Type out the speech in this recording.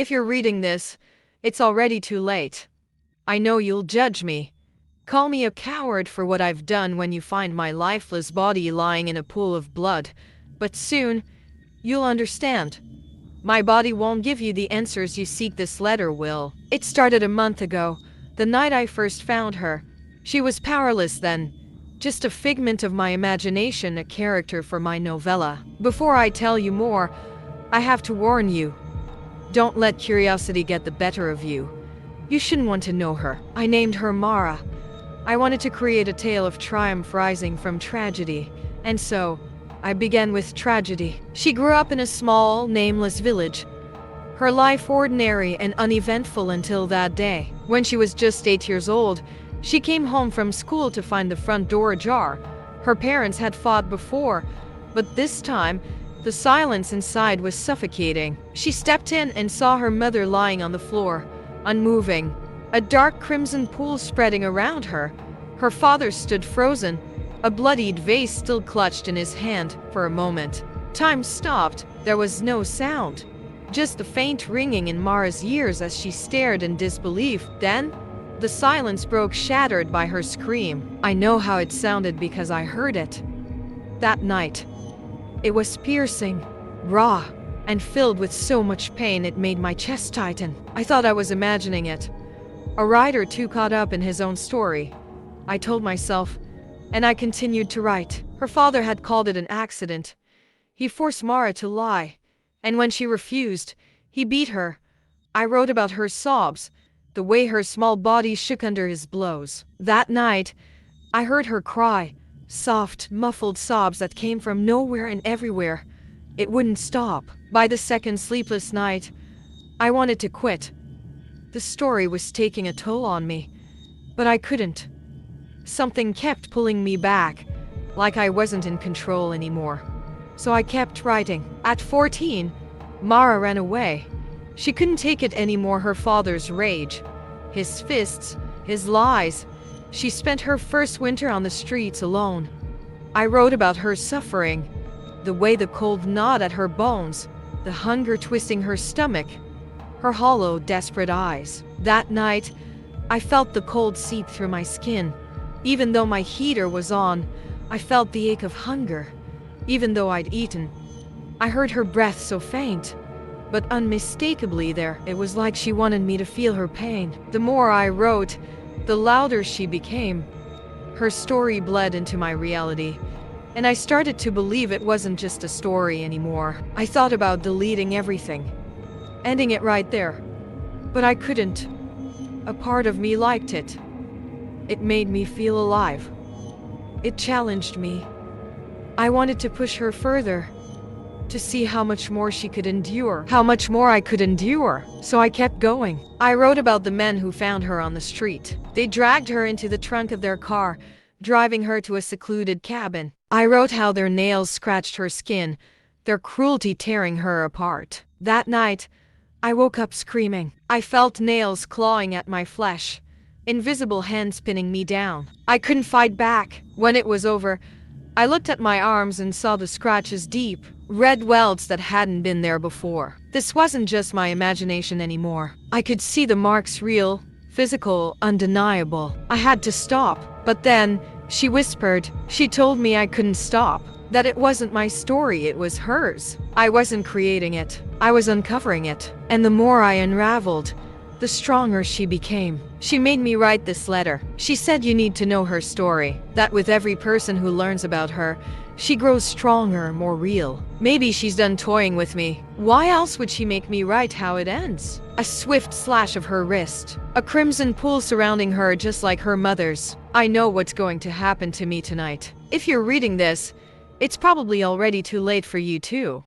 If you're reading this, it's already too late. I know you'll judge me. Call me a coward for what I've done when you find my lifeless body lying in a pool of blood. But soon, you'll understand. My body won't give you the answers you seek, this letter will. It started a month ago, the night I first found her. She was powerless then, just a figment of my imagination, a character for my novella. Before I tell you more, I have to warn you. Don't let curiosity get the better of you. You shouldn't want to know her. I named her Mara. I wanted to create a tale of triumph rising from tragedy, and so I began with tragedy. She grew up in a small, nameless village. Her life ordinary and uneventful until that day. When she was just 8 years old, she came home from school to find the front door ajar. Her parents had fought before, but this time, the silence inside was suffocating. She stepped in and saw her mother lying on the floor, unmoving, a dark crimson pool spreading around her. Her father stood frozen, a bloodied vase still clutched in his hand. For a moment, time stopped. There was no sound, just a faint ringing in Mara's ears as she stared in disbelief. Then, the silence broke, shattered by her scream. I know how it sounded because I heard it. That night, it was piercing, raw, and filled with so much pain it made my chest tighten. I thought I was imagining it. A writer too caught up in his own story, I told myself, and I continued to write. Her father had called it an accident. He forced Mara to lie, and when she refused, he beat her. I wrote about her sobs, the way her small body shook under his blows. That night, I heard her cry, soft, muffled sobs that came from nowhere and everywhere. It wouldn't stop. By the second sleepless night, I wanted to quit. The story was taking a toll on me, but I couldn't. Something kept pulling me back, like I wasn't in control anymore. So I kept writing. At 14, Mara ran away. She couldn't take it anymore, her father's rage, his fists, his lies. She spent her first winter on the streets alone. I wrote about her suffering, the way the cold gnawed at her bones, the hunger twisting her stomach, her hollow, desperate eyes. That night, I felt the cold seep through my skin. Even though my heater was on, I felt the ache of hunger. Even though I'd eaten, I heard her breath so faint, but unmistakably there. It was like she wanted me to feel her pain. The more I wrote, the louder she became. Her story bled into my reality, and I started to believe it wasn't just a story anymore. I thought about deleting everything, ending it right there. But I couldn't. A part of me liked it. It made me feel alive. It challenged me. I wanted to push her further, to see how much more she could endure, how much more I could endure. So I kept going. I wrote about the men who found her on the street. They dragged her into the trunk of their car, driving her to a secluded cabin. I wrote how their nails scratched her skin, their cruelty tearing her apart. That night, I woke up screaming. I felt nails clawing at my flesh, invisible hands pinning me down. I couldn't fight back. When it was over, I looked at my arms and saw the scratches, deep, red welts that hadn't been there before. This wasn't just my imagination anymore. I could see the marks, real, physical, undeniable. I had to stop. But then, she whispered. She told me I couldn't stop, that it wasn't my story, it was hers. I wasn't creating it. I was uncovering it. And the more I unraveled, the stronger she became. She made me write this letter. She said you need to know her story, that with every person who learns about her, she grows stronger, more real. Maybe she's done toying with me. Why else would she make me write how it ends? A swift slash of her wrist, a crimson pool surrounding her just like her mother's. I know what's going to happen to me tonight. If you're reading this, it's probably already too late for you too.